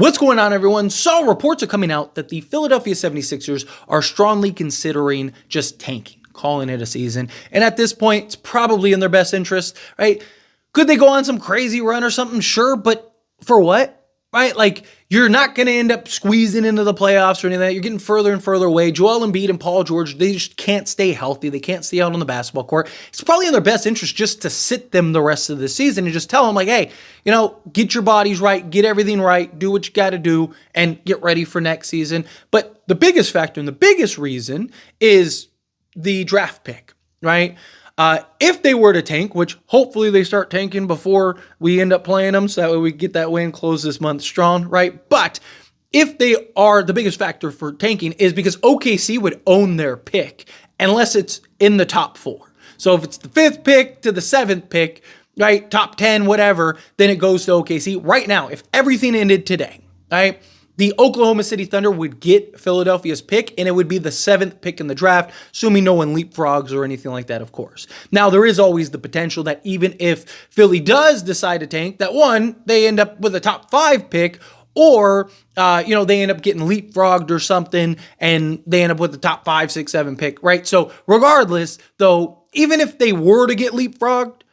What's going on, everyone? So reports are coming out that the Philadelphia 76ers are strongly considering just tanking, calling it a season. And at this point, it's probably in their best interest, right? Could they go on some crazy run or something? Sure, but for what? Right? Like, you're not going to end up squeezing into the playoffs or anything like that. You're getting further and further away. Joel Embiid and Paul George, they just can't stay healthy. They can't stay out on the basketball court. It's probably in their best interest just to sit them the rest of the season and just tell them, like, hey, get your bodies right, get everything right, do what you got to do, and get ready for next season. But the biggest factor and the biggest reason is the draft pick, right? If they were to tank, which hopefully they start tanking before we end up playing them, so that way we get that win, close this month strong, right? But if they are, the biggest factor for tanking is because OKC would own their pick unless it's in the top 4. So if it's the 5th pick to the 7th pick, right, top 10, whatever, then it goes to OKC. Right now, if everything ended today, right, the Oklahoma City Thunder would get Philadelphia's pick, and it would be the 7th pick in the draft, assuming no one leapfrogs or anything like that, of course. Now, there is always the potential that even if Philly does decide to tank, that one, they end up with a top 5 pick, or, they end up getting leapfrogged or something, and they end up with the top 5, 6, 7 pick, right? So regardless, though, even if they were to get leapfrogged,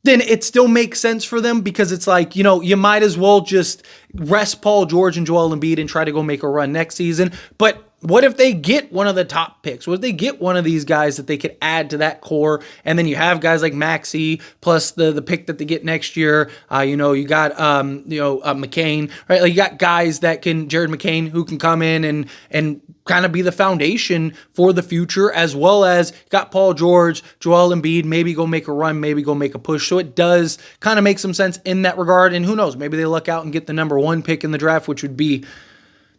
then it still makes sense for them because it's like, you might as well just rest Paul George and Joel Embiid and try to go make a run next season. But what if they get one of the top picks? What if they get one of these guys that they could add to that core? And then you have guys like Maxey plus the pick that they get next year. You got McCain, right? Like you got guys that can, Jared McCain, who can come in and kind of be the foundation for the future, as well as got Paul George, Joel Embiid, maybe go make a run, maybe go make a push. So it does kind of make some sense in that regard. And who knows, maybe they luck out and get the number 1 pick in the draft, which would be,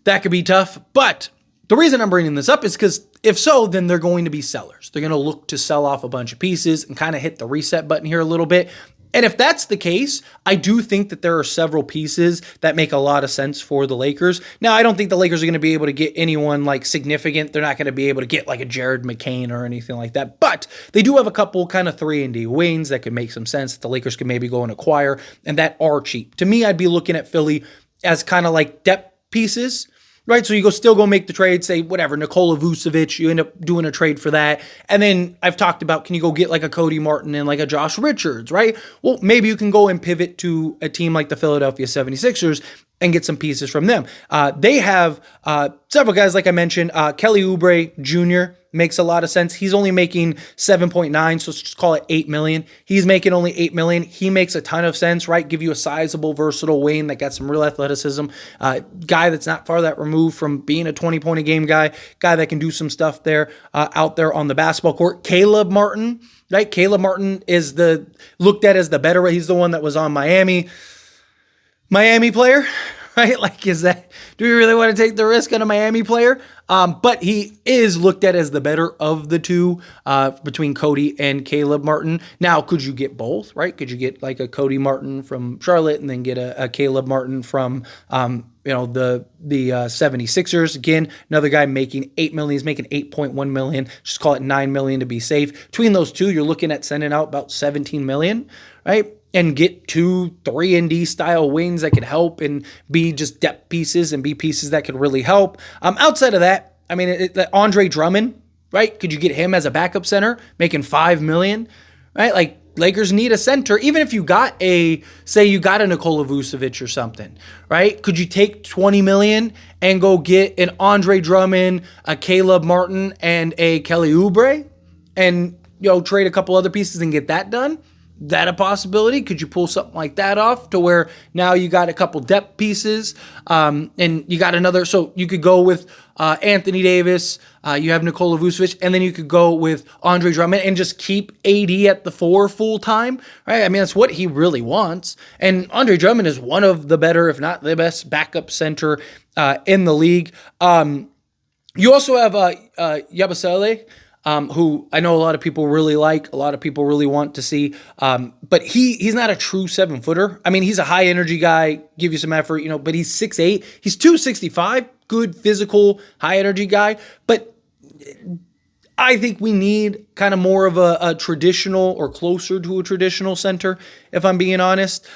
that could be tough. But the reason I'm bringing this up is because if so, then they're going to be sellers. They're going to look to sell off a bunch of pieces and kind of hit the reset button here a little bit. And if that's the case, I do think that there are several pieces that make a lot of sense for the Lakers. Now, I don't think the Lakers are going to be able to get anyone like significant. They're not going to be able to get like a Jared McCain or anything like that. But they do have a couple kind of 3-and-D wings that could make some sense that the Lakers could maybe go and acquire and that are cheap. To me, I'd be looking at Philly as kind of like depth pieces, right? So you still go make the trade, say whatever, Nikola Vucevic, you end up doing a trade for that. And then I've talked about, can you go get like a Cody Martin and like a Josh Richards, right? Well, maybe you can go and pivot to a team like the Philadelphia 76ers and get some pieces from them. They have several guys, like I mentioned. Kelly Oubre Jr. makes a lot of sense. He's only making 7.9, so let's just call it $8 million. He's making only $8 million. He makes a ton of sense, right? Give you a sizable, versatile wing that got some real athleticism. Guy that's not far that removed from being a 20-point-a-game guy that can do some stuff there out there on the basketball court. Caleb Martin, right? Caleb Martin is looked at as the better. He's the one that was on Miami player, right? Like, do we really want to take the risk on a Miami player? But he is looked at as the better of the two between Cody and Caleb Martin. Now, could you get both, right? Could you get like a Cody Martin from Charlotte and then get a Caleb Martin from, the 76ers? Again, another guy making $8 million. He's making $8.1 million. Just call it $9 million to be safe. Between those two, you're looking at sending out about $17 million, right? And get 2 3-and-D style wings that could help and be just depth pieces and be pieces that could really help. Outside of that, I mean, Andre Drummond, right? Could you get him as a backup center, making $5 million, right? Like, Lakers need a center. Even if you got a Nikola Vucevic or something, right? Could you take $20 million and go get an Andre Drummond, a Caleb Martin, and a Kelly Oubre, and trade a couple other pieces and get that done? That a possibility? Could you pull something like that off to where now you got a couple depth pieces and you got another, so you could go with Anthony Davis, you have Nikola Vucevic, and then you could go with Andre Drummond and just keep AD at the 4 full time, right? I mean, that's what he really wants. And Andre Drummond is one of the better, if not the best, backup center in the league. You also have Yabusele, who I know a lot of people really like, a lot of people really want to see, but he's not a true 7-footer. I mean, he's a high-energy guy, give you some effort, but he's 6'8", he's 265, good physical, high-energy guy, but I think we need kind of more of a traditional or closer to a traditional center, if I'm being honest.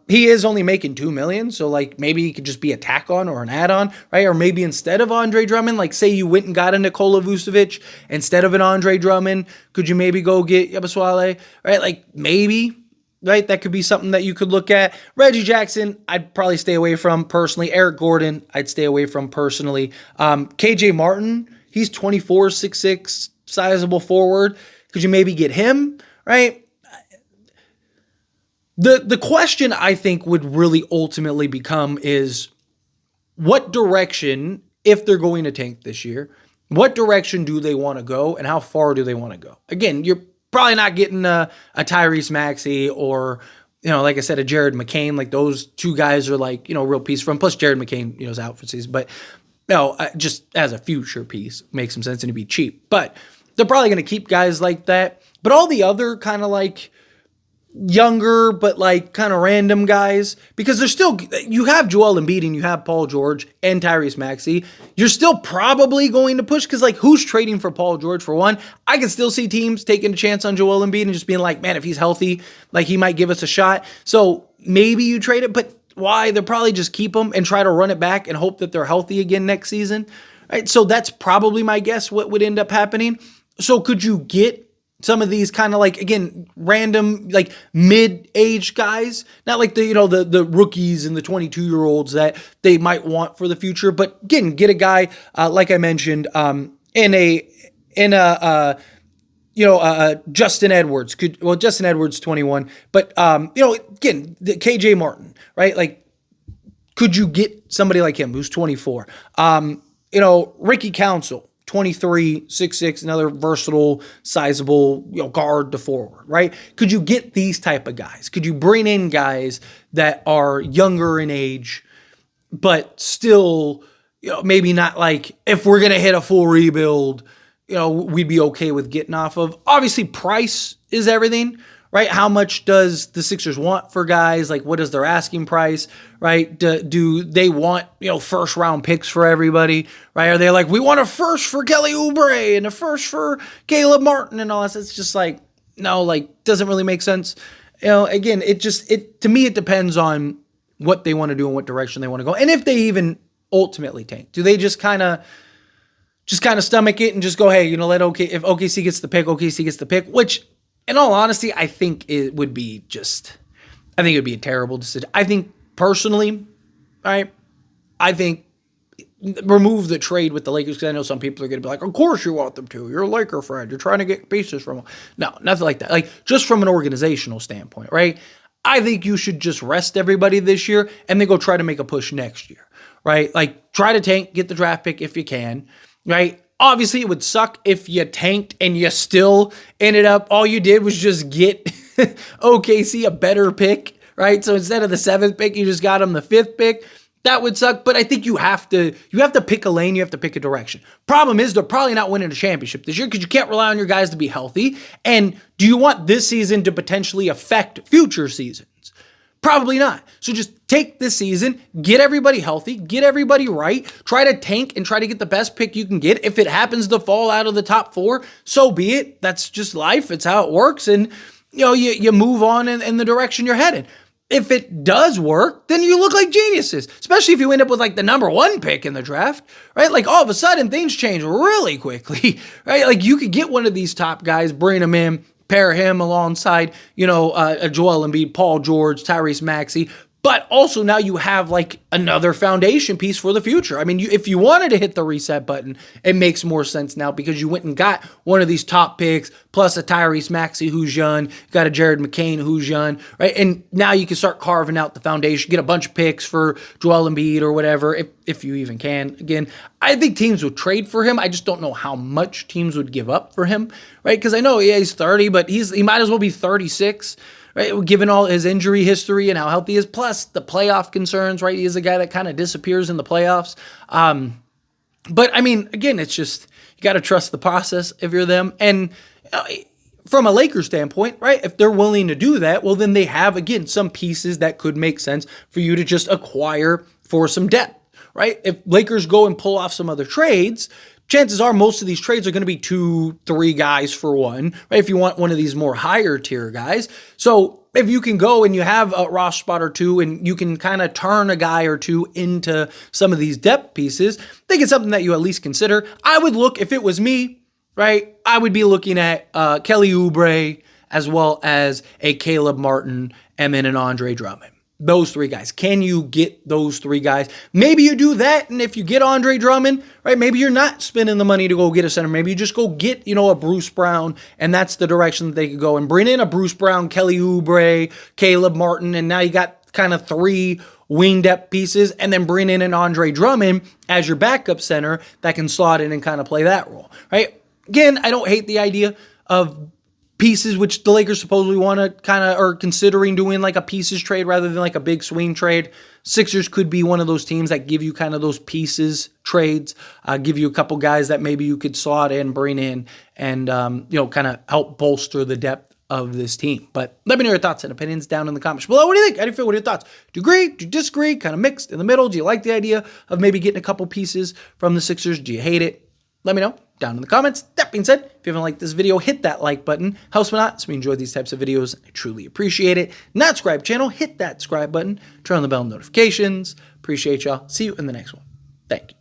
He is only making $2 million, so like maybe he could just be a tack on or an add-on, right? Or maybe instead of Andre Drummond, like say you went and got a Nikola Vucevic instead of an Andre Drummond, could you maybe go get Yabusele, right? Like maybe, right? That could be something that you could look at. Reggie Jackson, I'd probably stay away from personally. Eric Gordon, I'd stay away from personally. KJ Martin, he's 24, 6'6", sizable forward. Could you maybe get him, right? The question I think would really ultimately become is what direction, if they're going to tank this year, what direction do they want to go and how far do they want to go? Again, you're probably not getting a Tyrese Maxey or, like I said, a Jared McCain. Like those two guys are like, real piece from. Plus Jared McCain, is out for the season. But just as a future piece, makes some sense and to be cheap. But they're probably going to keep guys like that. But all the other kind of like younger but like kind of random guys, because there's still, you have Joel Embiid and you have Paul George and Tyrese Maxey, you're still probably going to push, because like who's trading for Paul George for one? I can still see teams taking a chance on Joel Embiid and just being like, man, if he's healthy, like he might give us a shot. So maybe you trade it, but why? They'll probably just keep them and try to run it back and hope that they're healthy again next season. Right? So that's probably my guess what would end up happening. So could you get some of these kind of like, again, random, like mid-age guys, not like the rookies and the 22-year-olds that they might want for the future, but again, get a guy, like I mentioned, Justin Edwards Justin Edwards 21, but again, the KJ Martin, right? Like, could you get somebody like him who's 24? Ricky Council, 23, 6'6", another versatile, sizable, guard to forward, right? Could you get these type of guys? Could you bring in guys that are younger in age, but still, maybe not like, if we're going to hit a full rebuild, we'd be okay with getting off of. Obviously, price is everything, right? How much does the Sixers want for guys? Like, what is their asking price, right? Do they want, first round picks for everybody, right? Are they like, we want a first for Kelly Oubre and a first for Caleb Martin and all that? It's just like, no, like, doesn't really make sense. Again, to me, it depends on what they want to do and what direction they want to go. And if they even ultimately tank, do they just kind of stomach it and just go, hey, if OKC gets the pick, OKC gets the pick, which, in all honesty, I think it would be a terrible decision. I think personally, right, remove the trade with the Lakers, because I know some people are going to be like, of course you want them to. You're a Laker friend. You're trying to get pieces from them. No, nothing like that. Like, just from an organizational standpoint, right? I think you should just rest everybody this year and then go try to make a push next year, right? Like, try to tank, get the draft pick if you can, right? Obviously, it would suck if you tanked and you still ended up, all you did was just get OKC a better pick, right? So instead of the 7th pick, you just got them the 5th pick. That would suck, but I think you have to pick a lane, you have to pick a direction. Problem is, they're probably not winning a championship this year because you can't rely on your guys to be healthy. And do you want this season to potentially affect future seasons? Probably not. So just take this season, get everybody healthy, get everybody right, try to tank and try to get the best pick you can get. If it happens to fall out of the top 4, so be it. That's just life. It's how it works. And, you move on in the direction you're headed. If it does work, then you look like geniuses, especially if you end up with like the number 1 pick in the draft, right? Like all of a sudden things change really quickly, right? Like you could get one of these top guys, bring them in, pair him alongside, a Joel Embiid, Paul George, Tyrese Maxey. But also now you have like another foundation piece for the future. I mean, if you wanted to hit the reset button, it makes more sense now because you went and got one of these top picks, plus a Tyrese Maxey who's young, got a Jared McCain who's young, right? And now you can start carving out the foundation, get a bunch of picks for Joel Embiid or whatever, if you even can. Again, I think teams would trade for him. I just don't know how much teams would give up for him, right? Because I know, he's 30, but he might as well be 36. Right, given all his injury history and how healthy he is, plus the playoff concerns, right? He is a guy that kind of disappears in the playoffs. But I mean, again, it's just, you got to trust the process if you're them. And from a Lakers standpoint, right, if they're willing to do that, well, then they have, again, some pieces that could make sense for you to just acquire for some depth, right? If Lakers go and pull off some other trades, chances are most of these trades are going to be 2, 3 guys for one, right? If you want one of these more higher tier guys. So if you can go and you have a roster spot or two and you can kind of turn a guy or two into some of these depth pieces, I think it's something that you at least consider. I would look, if it was me, right, I would be looking at Kelly Oubre as well as a Caleb Martin and then an Andre Drummond. Those 3 guys. Can you get those 3 guys? Maybe you do that, and if you get Andre Drummond, right, maybe you're not spending the money to go get a center. Maybe you just go get, a Bruce Brown, and that's the direction that they could go. And bring in a Bruce Brown, Kelly Oubre, Caleb Martin, and now you got kind of 3 wing depth pieces, and then bring in an Andre Drummond as your backup center that can slot in and kind of play that role, right? Again, I don't hate the idea of pieces, which the Lakers supposedly want to kind of are considering doing like a pieces trade rather than like a big swing trade. Sixers could be one of those teams that give you kind of those pieces trades, give you a couple guys that maybe you could slot in, bring in, and kind of help bolster the depth of this team. But let me know your thoughts and opinions down in the comments below. What do you think? How do you feel? What are your thoughts? Do you agree? Do you disagree? Kind of mixed in the middle? Do you like the idea of maybe getting a couple pieces from the Sixers? Do you hate it? Let me know down in the comments. That being said, if you haven't liked this video, hit that like button. Helps me out. So we enjoy these types of videos. I truly appreciate it. Not subscribe channel, hit that subscribe button. Turn on the bell notifications. Appreciate y'all. See you in the next one. Thank you.